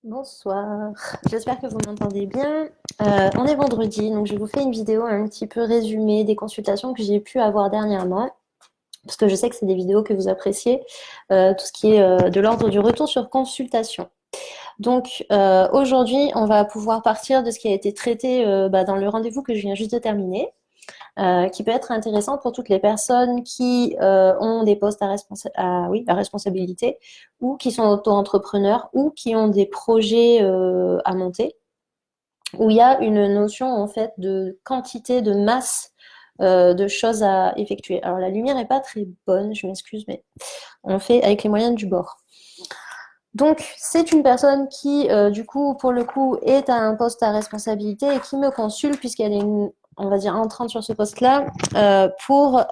Bonsoir, j'espère que vous m'entendez bien. On est vendredi, donc je vous fais une vidéo un petit peu résumée des consultations que j'ai pu avoir dernièrement, parce que je sais que c'est des vidéos que vous appréciez, tout ce qui est de l'ordre du retour sur consultation. Donc aujourd'hui, on va pouvoir partir de ce qui a été traité dans le rendez-vous que je viens juste de terminer. Qui peut être intéressant pour toutes les personnes qui ont des postes à responsabilité ou qui sont auto-entrepreneurs ou qui ont des projets à monter, où il y a une notion en fait de quantité, de masse de choses à effectuer. Alors la lumière n'est pas très bonne, je m'excuse, mais on fait avec les moyens du bord. Donc, c'est une personne qui, du coup, pour le coup, est à un poste à responsabilité et qui me consulte puisqu'elle est, on va dire, entrante sur ce poste-là, pour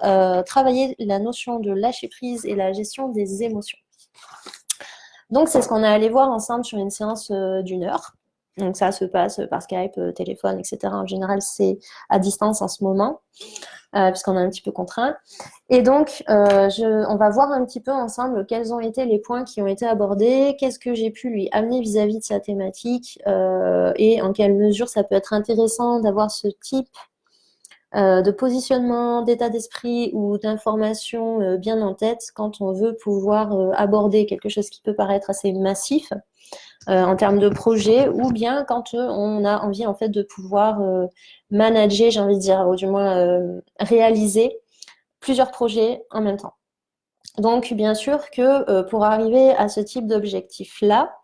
travailler la notion de lâcher prise et la gestion des émotions. Donc, c'est ce qu'on est allé voir ensemble sur une séance d'une heure. Donc, ça se passe par Skype, téléphone, etc. En général, c'est à distance en ce moment, puisqu'on est un petit peu contraint. Et donc, on va voir un petit peu ensemble quels ont été les points qui ont été abordés, qu'est-ce que j'ai pu lui amener vis-à-vis de sa thématique, et en quelle mesure ça peut être intéressant d'avoir ce type de positionnement, d'état d'esprit ou d'information bien en tête quand on veut pouvoir aborder quelque chose qui peut paraître assez massif en termes de projet, ou bien quand on a envie en fait de pouvoir manager, j'ai envie de dire, ou du moins réaliser plusieurs projets en même temps. Donc, bien sûr que pour arriver à ce type d'objectif-là,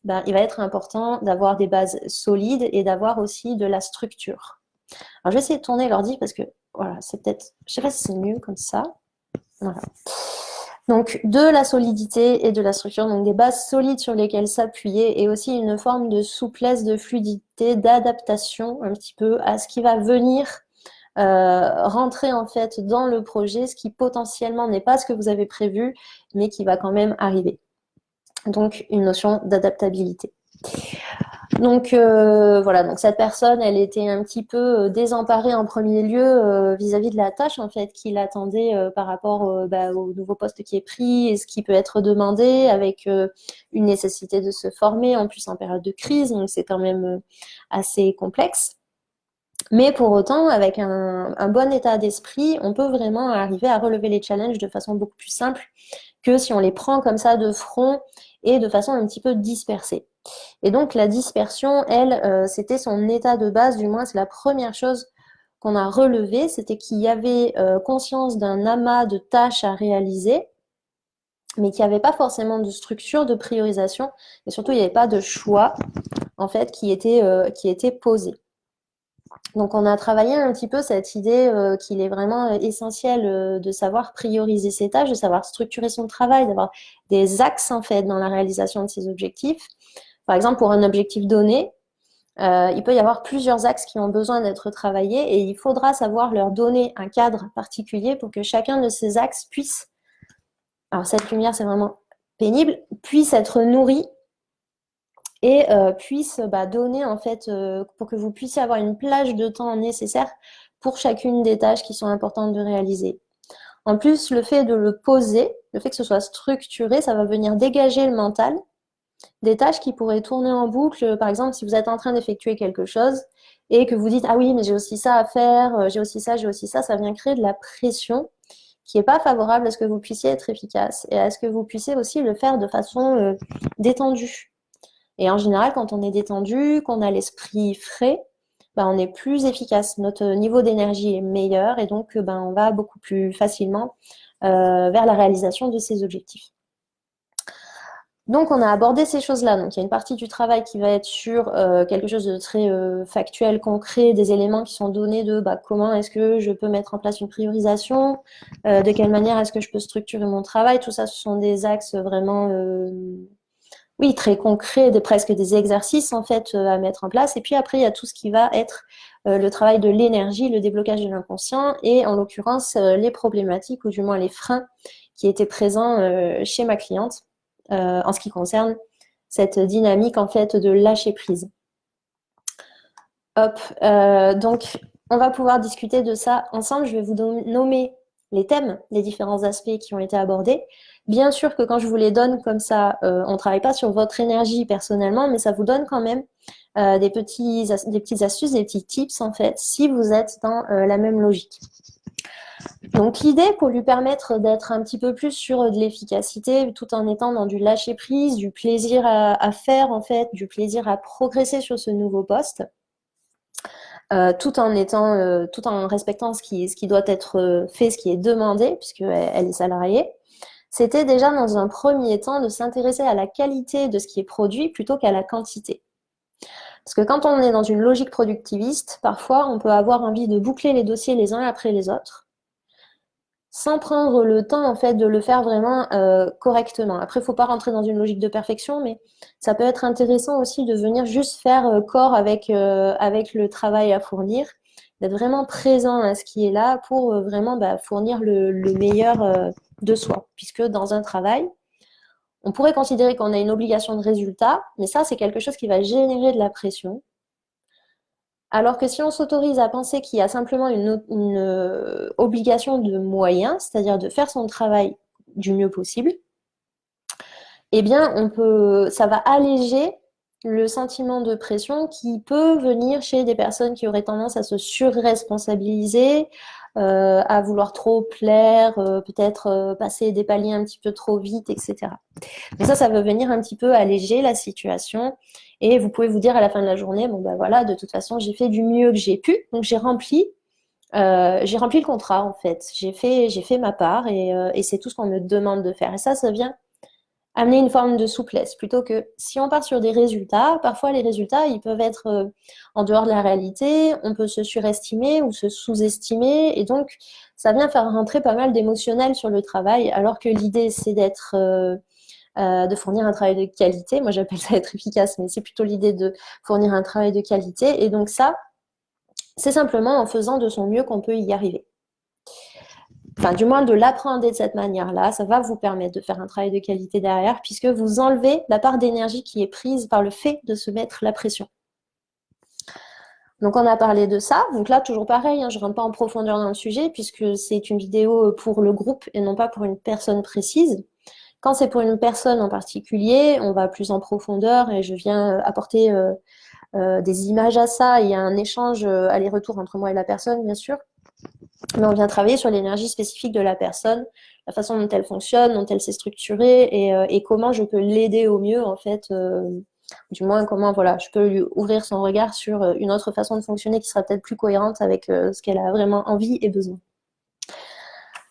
ben, il va être important d'avoir des bases solides et d'avoir aussi de la structure. Alors, je vais essayer de tourner l'ordi parce que, voilà, c'est peut-être, je sais pas si c'est mieux comme ça. Voilà. Donc, de la solidité et de la structure, donc des bases solides sur lesquelles s'appuyer et aussi une forme de souplesse, de fluidité, d'adaptation un petit peu à ce qui va venir rentrer en fait dans le projet, ce qui potentiellement n'est pas ce que vous avez prévu, mais qui va quand même arriver. Donc une notion d'adaptabilité. Donc voilà, donc cette personne, elle était un petit peu désemparée en premier lieu vis-à-vis de la tâche en fait qui l'attendait par rapport au nouveau poste qui est pris et ce qui peut être demandé avec une nécessité de se former en plus en période de crise, donc c'est quand même assez complexe. Mais pour autant, avec un bon état d'esprit, on peut vraiment arriver à relever les challenges de façon beaucoup plus simple que si on les prend comme ça de front et de façon un petit peu dispersée. Et donc la dispersion, elle, c'était son état de base, du moins c'est la première chose qu'on a relevée, c'était qu'il y avait conscience d'un amas de tâches à réaliser, mais qu'il n'y avait pas forcément de structure, de priorisation, et surtout il n'y avait pas de choix en fait qui était posé. Donc on a travaillé un petit peu cette idée qu'il est vraiment essentiel de savoir prioriser ses tâches, de savoir structurer son travail, d'avoir des axes en fait dans la réalisation de ses objectifs. Par exemple, pour un objectif donné, il peut y avoir plusieurs axes qui ont besoin d'être travaillés et il faudra savoir leur donner un cadre particulier pour que chacun de ces axes puisse, alors cette lumière c'est vraiment pénible, puisse être nourri et puisse donner en fait pour que vous puissiez avoir une plage de temps nécessaire pour chacune des tâches qui sont importantes de réaliser. En plus, le fait de le poser, le fait que ce soit structuré, ça va venir dégager le mental des tâches qui pourraient tourner en boucle. Par exemple, si vous êtes en train d'effectuer quelque chose et que vous dites ah oui mais j'ai aussi ça à faire, j'ai aussi ça vient créer de la pression qui n'est pas favorable à ce que vous puissiez être efficace et à ce que vous puissiez aussi le faire de façon détendue. Et en général, quand on est détendu, qu'on a l'esprit frais, on est plus efficace. Notre niveau d'énergie est meilleur et donc on va beaucoup plus facilement vers la réalisation de ses objectifs. Donc on a abordé ces choses-là. Donc il y a une partie du travail qui va être sur quelque chose de très factuel, concret, des éléments qui sont donnés de comment est-ce que je peux mettre en place une priorisation, de quelle manière est-ce que je peux structurer mon travail. Tout ça, ce sont des axes vraiment oui, très concret, presque des exercices en fait à mettre en place. Et puis après, il y a tout ce qui va être le travail de l'énergie, le déblocage de l'inconscient et en l'occurrence les problématiques ou du moins les freins qui étaient présents chez ma cliente en ce qui concerne cette dynamique en fait de lâcher prise. Hop, donc on va pouvoir discuter de ça ensemble. Je vais vous nommer les thèmes, les différents aspects qui ont été abordés. Bien sûr que quand je vous les donne comme ça, on ne travaille pas sur votre énergie personnellement, mais ça vous donne quand même des petites astuces, des petits tips en fait, si vous êtes dans la même logique. Donc l'idée, pour lui permettre d'être un petit peu plus sur de l'efficacité, tout en étant dans du lâcher-prise, du plaisir à faire en fait, du plaisir à progresser sur ce nouveau poste, tout en respectant ce qui doit être fait, ce qui est demandé, puisqu'elle est salariée, c'était déjà dans un premier temps de s'intéresser à la qualité de ce qui est produit plutôt qu'à la quantité. Parce que quand on est dans une logique productiviste, parfois on peut avoir envie de boucler les dossiers les uns après les autres, sans prendre le temps en fait de le faire vraiment correctement. Après, il ne faut pas rentrer dans une logique de perfection, mais ça peut être intéressant aussi de venir juste faire corps avec le travail à fournir, d'être vraiment présent à ce qui est là pour vraiment fournir le meilleur de soi. Puisque dans un travail, on pourrait considérer qu'on a une obligation de résultat, mais ça, c'est quelque chose qui va générer de la pression. Alors que si on s'autorise à penser qu'il y a simplement une obligation de moyens, c'est-à-dire de faire son travail du mieux possible, eh bien, ça va alléger le sentiment de pression qui peut venir chez des personnes qui auraient tendance à se surresponsabiliser, à vouloir trop plaire, peut-être passer des paliers un petit peu trop vite, etc. Donc ça va venir un petit peu alléger la situation. Et vous pouvez vous dire à la fin de la journée, bon ben voilà, de toute façon, j'ai fait du mieux que j'ai pu, donc j'ai rempli le contrat en fait. J'ai fait ma part et c'est tout ce qu'on me demande de faire. Et ça vient amener une forme de souplesse, plutôt que si on part sur des résultats, parfois les résultats, ils peuvent être en dehors de la réalité, on peut se surestimer ou se sous-estimer, et donc ça vient faire rentrer pas mal d'émotionnel sur le travail, alors que l'idée, c'est de fournir un travail de qualité. Moi, j'appelle ça être efficace, mais c'est plutôt l'idée de fournir un travail de qualité, et donc ça, c'est simplement en faisant de son mieux qu'on peut y arriver. Enfin, du moins de l'appréhender de cette manière-là, ça va vous permettre de faire un travail de qualité derrière, puisque vous enlevez la part d'énergie qui est prise par le fait de se mettre la pression. Donc on a parlé de ça, donc là toujours pareil, je ne rentre pas en profondeur dans le sujet, puisque c'est une vidéo pour le groupe et non pas pour une personne précise. Quand c'est pour une personne en particulier, on va plus en profondeur et je viens apporter des images à ça. Il y a un échange aller-retour entre moi et la personne, bien sûr. Mais on vient travailler sur l'énergie spécifique de la personne, la façon dont elle fonctionne, dont elle s'est structurée et comment je peux l'aider au mieux, en fait. Du moins, comment je peux lui ouvrir son regard sur une autre façon de fonctionner qui sera peut-être plus cohérente avec ce qu'elle a vraiment envie et besoin.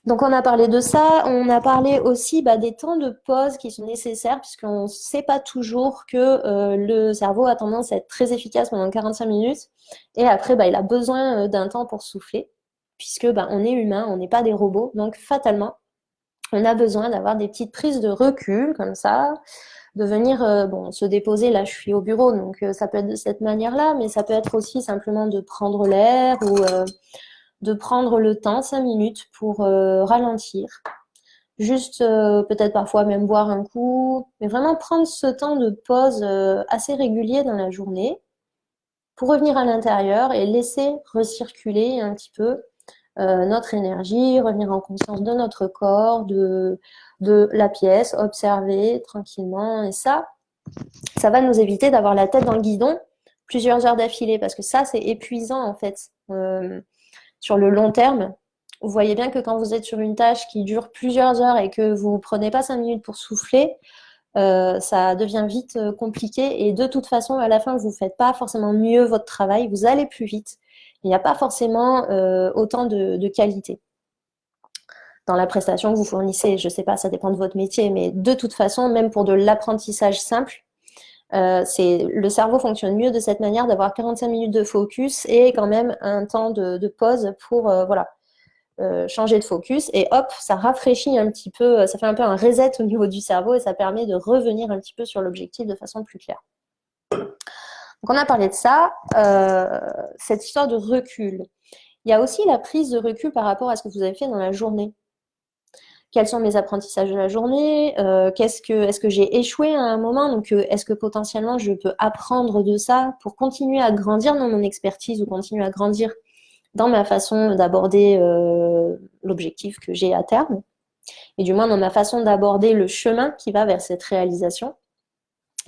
Donc on a parlé de ça, on a parlé aussi des temps de pause qui sont nécessaires puisqu'on ne sait pas toujours que le cerveau a tendance à être très efficace pendant 45 minutes et après il a besoin d'un temps pour souffler puisque on est humain, on n'est pas des robots, donc fatalement on a besoin d'avoir des petites prises de recul comme ça, de venir se déposer. Là je suis au bureau donc ça peut être de cette manière-là, mais ça peut être aussi simplement de prendre l'air ou de prendre le temps, 5 minutes, pour ralentir. Juste peut-être parfois même boire un coup, mais vraiment prendre ce temps de pause assez régulier dans la journée pour revenir à l'intérieur et laisser recirculer un petit peu notre énergie, revenir en conscience de notre corps, de la pièce, observer tranquillement. Et ça va nous éviter d'avoir la tête dans le guidon plusieurs heures d'affilée, parce que ça, c'est épuisant en fait. Sur le long terme, vous voyez bien que quand vous êtes sur une tâche qui dure plusieurs heures et que vous ne prenez pas 5 minutes pour souffler, ça devient vite compliqué et de toute façon, à la fin, vous ne faites pas forcément mieux votre travail, vous allez plus vite. Il n'y a pas forcément autant de qualité dans la prestation que vous fournissez. Je ne sais pas, ça dépend de votre métier, mais de toute façon, même pour de l'apprentissage simple, le cerveau fonctionne mieux de cette manière, d'avoir 45 minutes de focus et quand même un temps de pause pour changer de focus et hop, ça rafraîchit un petit peu, ça fait un peu un reset au niveau du cerveau et ça permet de revenir un petit peu sur l'objectif de façon plus claire. Donc on a parlé de ça, cette histoire de recul. Il y a aussi la prise de recul par rapport à ce que vous avez fait dans la journée. Quels sont mes apprentissages de la journée, est-ce que j'ai échoué à un moment, donc est-ce que potentiellement je peux apprendre de ça pour continuer à grandir dans mon expertise ou continuer à grandir dans ma façon d'aborder l'objectif que j'ai à terme. et du moins dans ma façon d'aborder le chemin qui va vers cette réalisation.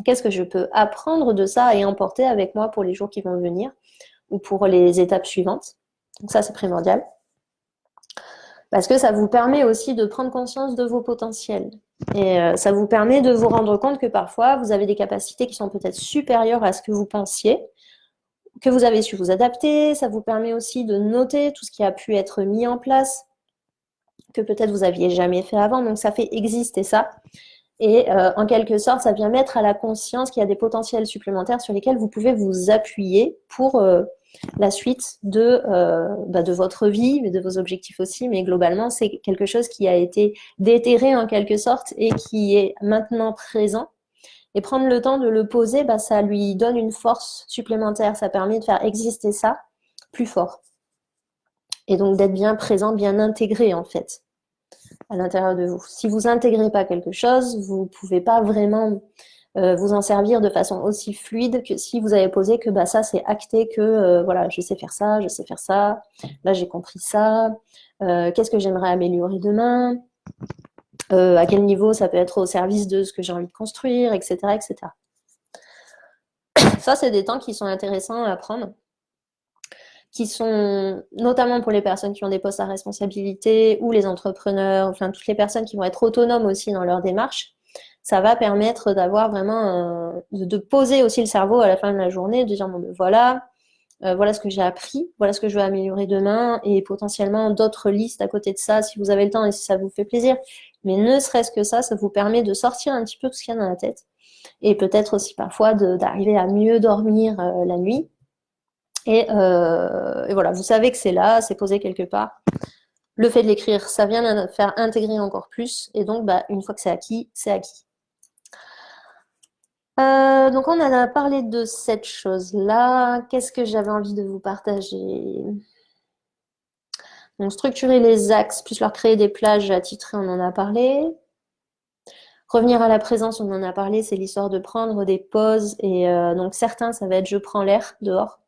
Qu'est-ce que je peux apprendre de ça et emporter avec moi pour les jours qui vont venir ou pour les étapes suivantes. Donc ça, c'est primordial. Parce que ça vous permet aussi de prendre conscience de vos potentiels. Et ça vous permet de vous rendre compte que parfois, vous avez des capacités qui sont peut-être supérieures à ce que vous pensiez, que vous avez su vous adapter. Ça vous permet aussi de noter tout ce qui a pu être mis en place, que peut-être vous n'aviez jamais fait avant. Donc ça fait exister ça. Et en quelque sorte, ça vient mettre à la conscience qu'il y a des potentiels supplémentaires sur lesquels vous pouvez vous appuyer pour la suite de votre vie, mais de vos objectifs aussi. Mais globalement, c'est quelque chose qui a été déterré en quelque sorte et qui est maintenant présent. Et prendre le temps de le poser, ça lui donne une force supplémentaire. Ça permet de faire exister ça plus fort. Et donc d'être bien présent, bien intégré en fait à l'intérieur de vous. Si vous intégrez pas quelque chose, vous pouvez pas vraiment vous en servir de façon aussi fluide que si vous avez posé que ça c'est acté que voilà, je sais faire ça, là j'ai compris ça, qu'est-ce que j'aimerais améliorer demain, à quel niveau ça peut être au service de ce que j'ai envie de construire, etc., etc. Ça, c'est des temps qui sont intéressants à prendre, qui sont notamment pour les personnes qui ont des postes à responsabilité ou les entrepreneurs, enfin toutes les personnes qui vont être autonomes aussi dans leur démarche. Ça va permettre d'avoir vraiment de poser aussi le cerveau à la fin de la journée, de dire bon ben voilà ce que j'ai appris, voilà ce que je vais améliorer demain et potentiellement d'autres listes à côté de ça si vous avez le temps et si ça vous fait plaisir. Mais ne serait-ce que ça vous permet de sortir un petit peu tout ce qu'il y a dans la tête et peut-être aussi parfois d'arriver à mieux dormir la nuit. Et voilà, vous savez que c'est là, c'est posé quelque part. Le fait de l'écrire, ça vient faire intégrer encore plus. Et donc, une fois que c'est acquis, c'est acquis. Donc, on en a parlé de cette chose-là. Qu'est-ce que j'avais envie de vous partager? Donc, structurer les axes, plus leur créer des plages attitrées, on en a parlé. Revenir à la présence, on en a parlé, c'est l'histoire de prendre des pauses. Et donc, certains, ça va être je prends l'air dehors.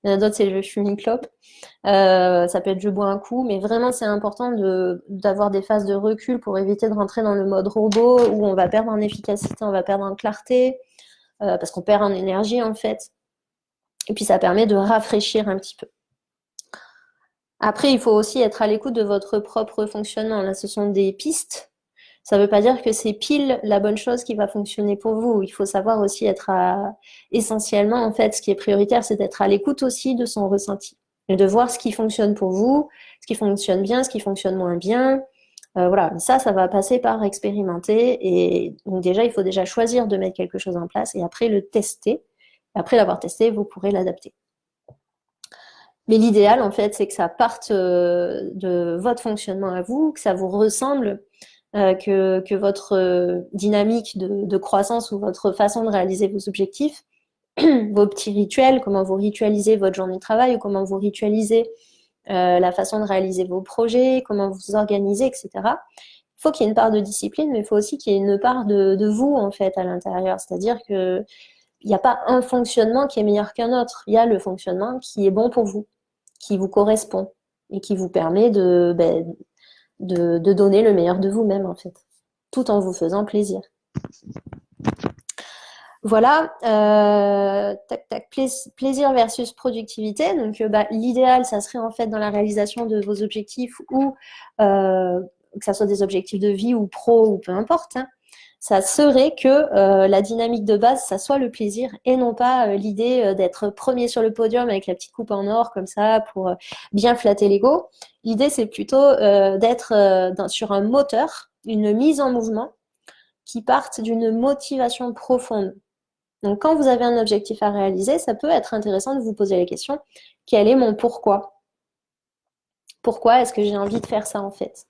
Il y en a d'autres, c'est je fume une clope. Ça peut être je bois un coup, mais vraiment, c'est important d'avoir des phases de recul pour éviter de rentrer dans le mode robot où on va perdre en efficacité, on va perdre en clarté, parce qu'on perd en énergie, en fait. Et puis, ça permet de rafraîchir un petit peu. Après, il faut aussi être à l'écoute de votre propre fonctionnement. Là, ce sont des pistes. Ça ne veut pas dire que c'est pile la bonne chose qui va fonctionner pour vous. Il faut savoir aussi être essentiellement, en fait, ce qui est prioritaire, c'est d'être à l'écoute aussi de son ressenti et de voir ce qui fonctionne pour vous, ce qui fonctionne bien, ce qui fonctionne moins bien. Voilà, ça va passer par expérimenter. Et donc déjà, il faut déjà choisir de mettre quelque chose en place et après le tester. Après l'avoir testé, vous pourrez l'adapter. Mais l'idéal, en fait, c'est que ça parte de votre fonctionnement à vous, que ça vous ressemble, que votre dynamique de croissance ou votre façon de réaliser vos objectifs, vos petits rituels, comment vous ritualisez votre journée de travail ou comment vous ritualisez la façon de réaliser vos projets, comment vous organisez, etc. Il faut qu'il y ait une part de discipline, mais il faut aussi qu'il y ait une part de vous, en fait, à l'intérieur. C'est-à-dire qu'il n'y a pas un fonctionnement qui est meilleur qu'un autre. Il y a le fonctionnement qui est bon pour vous, qui vous correspond et qui vous permet de donner le meilleur de vous-même, en fait, tout en vous faisant plaisir. Voilà, plaisir versus productivité. Donc, l'idéal, ça serait en fait dans la réalisation de vos objectifs ou que ça soit des objectifs de vie ou pro ou peu importe, hein, ça serait que la dynamique de base, ça soit le plaisir et non pas l'idée d'être premier sur le podium avec la petite coupe en or comme ça pour bien flatter l'ego. L'idée, c'est plutôt d'être sur un moteur, une mise en mouvement qui parte d'une motivation profonde. Donc, quand vous avez un objectif à réaliser, ça peut être intéressant de vous poser la question, quel est mon pourquoi? Pourquoi est-ce que j'ai envie de faire ça en fait?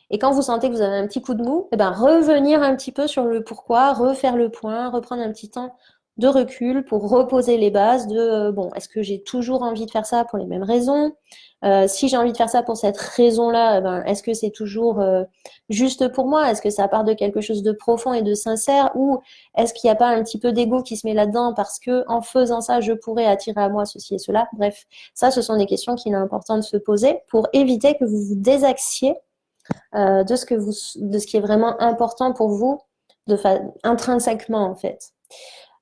Et quand vous sentez que vous avez un petit coup de mou, revenir un petit peu sur le pourquoi, refaire le point, reprendre un petit temps de recul pour reposer les bases de est-ce que j'ai toujours envie de faire ça pour les mêmes raisons? Si j'ai envie de faire ça pour cette raison-là, est-ce que c'est toujours juste pour moi? Est-ce que ça part de quelque chose de profond et de sincère? Ou est-ce qu'il n'y a pas un petit peu d'ego qui se met là-dedans parce que en faisant ça, je pourrais attirer à moi ceci et cela? Bref, ça, ce sont des questions qu'il est important de se poser pour éviter que vous vous désaxiez de ce qui est vraiment important pour vous, intrinsèquement en fait.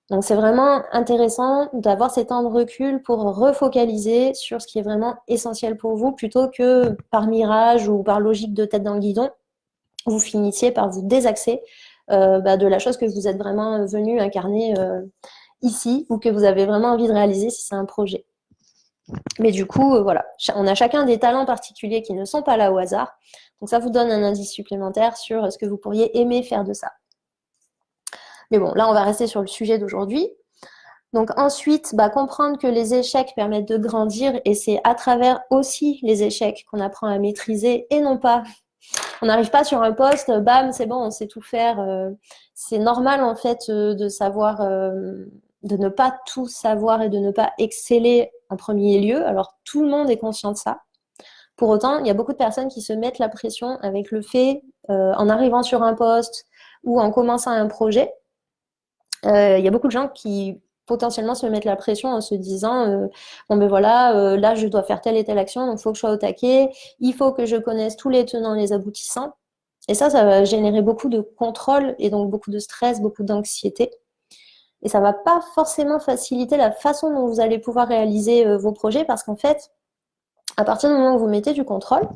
Donc c'est vraiment intéressant d'avoir ces temps de recul pour refocaliser sur ce qui est vraiment essentiel pour vous, plutôt que par mirage ou par logique de tête dans le guidon, vous finissiez par vous désaxer de la chose que vous êtes vraiment venu incarner ici, ou que vous avez vraiment envie de réaliser si c'est un projet. Mais du coup, voilà, on a chacun des talents particuliers qui ne sont pas là au hasard. Donc ça vous donne un indice supplémentaire sur ce que vous pourriez aimer faire de ça. Mais bon, là, on va rester sur le sujet d'aujourd'hui. Donc ensuite, comprendre que les échecs permettent de grandir, et c'est à travers aussi les échecs qu'on apprend à maîtriser, et non pas, on n'arrive pas sur un poste, bam, c'est bon, on sait tout faire. C'est normal en fait de savoir, de ne pas tout savoir et de ne pas exceller en premier lieu. Alors tout le monde est conscient de ça. Pour autant, il y a beaucoup de personnes qui se mettent la pression avec le fait, en arrivant sur un poste ou en commençant un projet, il y a beaucoup de gens qui potentiellement se mettent la pression en se disant bon ben voilà, là je dois faire telle et telle action, donc il faut que je sois au taquet, il faut que je connaisse tous les tenants, les aboutissants. Et ça va générer beaucoup de contrôle et donc beaucoup de stress, beaucoup d'anxiété. Et ça va pas forcément faciliter la façon dont vous allez pouvoir réaliser vos projets, parce qu'en fait, à partir du moment où vous mettez du contrôle,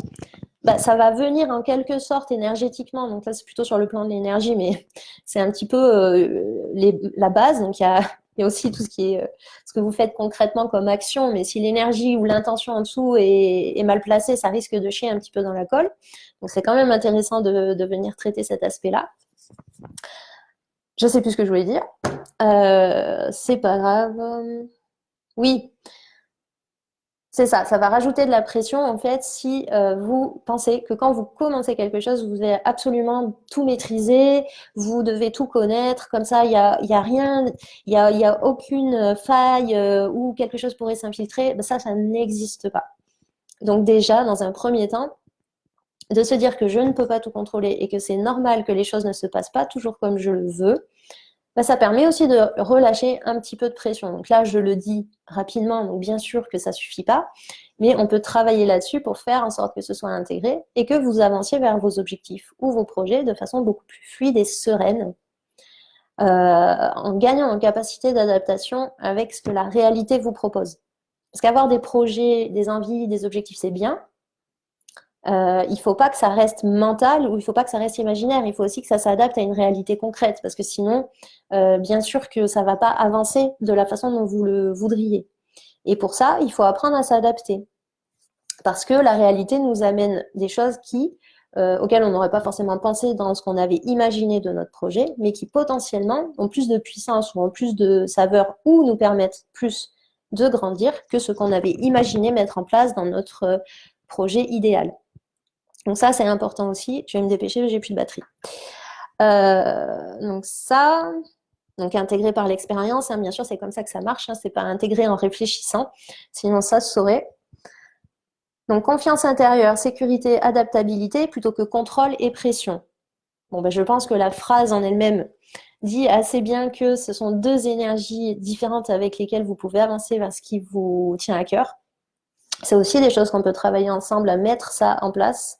ça va venir en quelque sorte énergétiquement. Donc là, c'est plutôt sur le plan de l'énergie, mais c'est un petit peu la base. Donc il y a aussi tout ce qui est ce que vous faites concrètement comme action, mais si l'énergie ou l'intention en dessous est mal placée, ça risque de chier un petit peu dans la colle. Donc c'est quand même intéressant de venir traiter cet aspect-là. Je sais plus ce que je voulais dire. C'est pas grave. Oui, c'est ça, ça va rajouter de la pression en fait si vous pensez que quand vous commencez quelque chose, vous allez absolument tout maîtriser, vous devez tout connaître, comme ça il y a rien, il y a aucune faille où quelque chose pourrait s'infiltrer. Ça n'existe pas. Donc déjà, dans un premier temps, de se dire que je ne peux pas tout contrôler et que c'est normal que les choses ne se passent pas toujours comme je le veux, ça permet aussi de relâcher un petit peu de pression. Donc là, je le dis rapidement, donc bien sûr que ça suffit pas, mais on peut travailler là-dessus pour faire en sorte que ce soit intégré et que vous avanciez vers vos objectifs ou vos projets de façon beaucoup plus fluide et sereine, en gagnant en capacité d'adaptation avec ce que la réalité vous propose. Parce qu'avoir des projets, des envies, des objectifs, c'est bien. Il ne faut pas que ça reste mental ou il ne faut pas que ça reste imaginaire. Il faut aussi que ça s'adapte à une réalité concrète, parce que sinon, bien sûr que ça ne va pas avancer de la façon dont vous le voudriez. Et pour ça, il faut apprendre à s'adapter, parce que la réalité nous amène des choses auxquelles on n'aurait pas forcément pensé dans ce qu'on avait imaginé de notre projet, mais qui potentiellement ont plus de puissance ou ont plus de saveur ou nous permettent plus de grandir que ce qu'on avait imaginé mettre en place dans notre projet idéal. Donc ça, c'est important aussi. Je vais me dépêcher, j'ai plus de batterie. Donc ça, intégré par l'expérience, bien sûr, c'est comme ça que ça marche. C'est pas intégré en réfléchissant, sinon ça se saurait. Donc confiance intérieure, sécurité, adaptabilité, plutôt que contrôle et pression. Bon, je pense que la phrase en elle-même dit assez bien que ce sont deux énergies différentes avec lesquelles vous pouvez avancer vers ce qui vous tient à cœur. C'est aussi des choses qu'on peut travailler ensemble à mettre ça en place.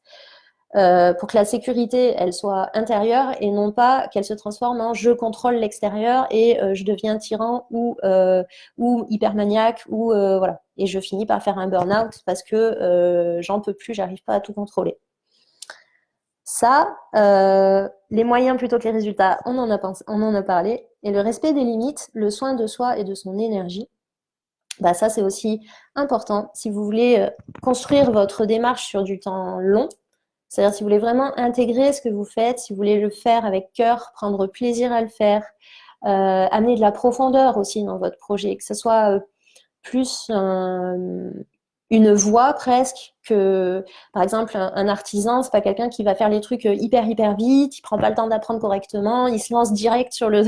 Pour que la sécurité, elle soit intérieure et non pas qu'elle se transforme en je contrôle l'extérieur et je deviens tyran ou hypermaniaque ou voilà. Et je finis par faire un burn-out parce que j'en peux plus, j'arrive pas à tout contrôler. Ça, les moyens plutôt que les résultats, on en a parlé. Et le respect des limites, le soin de soi et de son énergie, ça c'est aussi important. Si vous voulez construire votre démarche sur du temps long, c'est-à-dire si vous voulez vraiment intégrer ce que vous faites, si vous voulez le faire avec cœur, prendre plaisir à le faire, amener de la profondeur aussi dans votre projet, que ce soit plus une voie presque que, par exemple, un artisan, c'est pas quelqu'un qui va faire les trucs hyper vite, il prend pas le temps d'apprendre correctement, il se lance direct sur le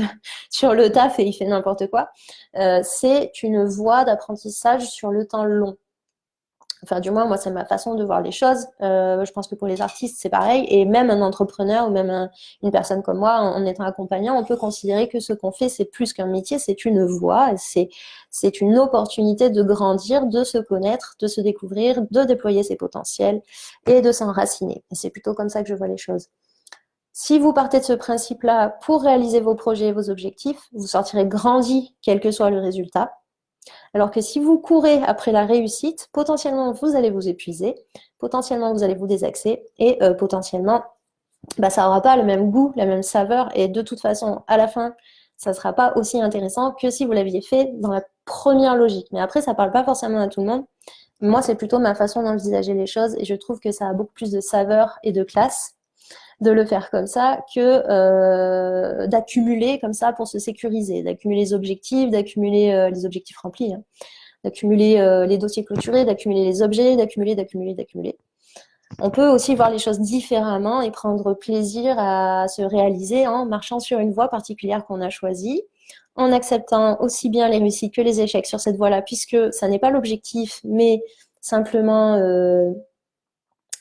sur le taf et il fait n'importe quoi. C'est une voie d'apprentissage sur le temps long. Enfin, du moins, moi, c'est ma façon de voir les choses. Je pense que pour les artistes, c'est pareil. Et même un entrepreneur ou même une personne comme moi, en étant accompagnant, on peut considérer que ce qu'on fait, c'est plus qu'un métier, c'est une voie, c'est une opportunité de grandir, de se connaître, de se découvrir, de déployer ses potentiels et de s'enraciner. Et c'est plutôt comme ça que je vois les choses. Si vous partez de ce principe-là pour réaliser vos projets et vos objectifs, vous sortirez grandi, quel que soit le résultat. Alors que si vous courez après la réussite, potentiellement, vous allez vous épuiser, potentiellement, vous allez vous désaxer et potentiellement, ça n'aura pas le même goût, la même saveur et de toute façon, à la fin, ça ne sera pas aussi intéressant que si vous l'aviez fait dans la première logique. Mais après, ça ne parle pas forcément à tout le monde. Moi, c'est plutôt ma façon d'envisager les choses et je trouve que ça a beaucoup plus de saveur et de classe de le faire comme ça que d'accumuler comme ça pour se sécuriser, d'accumuler les objectifs, d'accumuler les objectifs remplis, hein, d'accumuler les dossiers clôturés, d'accumuler les objets, d'accumuler. On peut aussi voir les choses différemment et prendre plaisir à se réaliser en marchant sur une voie particulière qu'on a choisie, en acceptant aussi bien les réussites que les échecs sur cette voie-là, puisque ça n'est pas l'objectif, mais simplement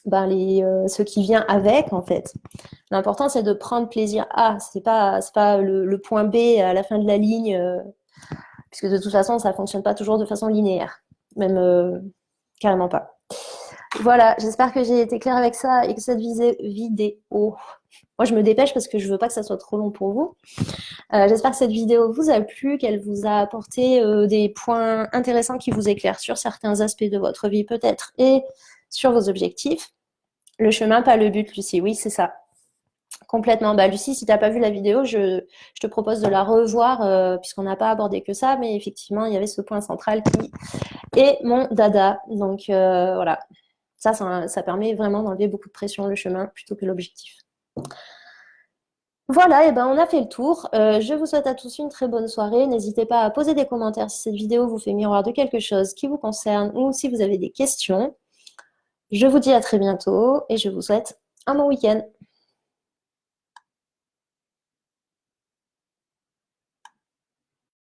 ce qui vient avec, en fait. L'important, c'est de prendre plaisir à. C'est pas le point B à la fin de la ligne, puisque de toute façon, ça fonctionne pas toujours de façon linéaire. Même carrément pas. Voilà, j'espère que j'ai été claire avec ça et que cette vidéo... Moi, je me dépêche parce que je veux pas que ça soit trop long pour vous. J'espère que cette vidéo vous a plu, qu'elle vous a apporté des points intéressants qui vous éclairent sur certains aspects de votre vie peut-être et sur vos objectifs. Le chemin, pas le but, Lucie. Oui, c'est ça. Complètement. Lucie, si tu n'as pas vu la vidéo, je te propose de la revoir puisqu'on n'a pas abordé que ça, mais effectivement, il y avait ce point central qui est mon dada. Donc voilà, ça permet vraiment d'enlever beaucoup de pression, le chemin, plutôt que l'objectif. Voilà, et on a fait le tour. Je vous souhaite à tous une très bonne soirée. N'hésitez pas à poser des commentaires si cette vidéo vous fait miroir de quelque chose qui vous concerne ou si vous avez des questions. Je vous dis à très bientôt et je vous souhaite un bon week-end.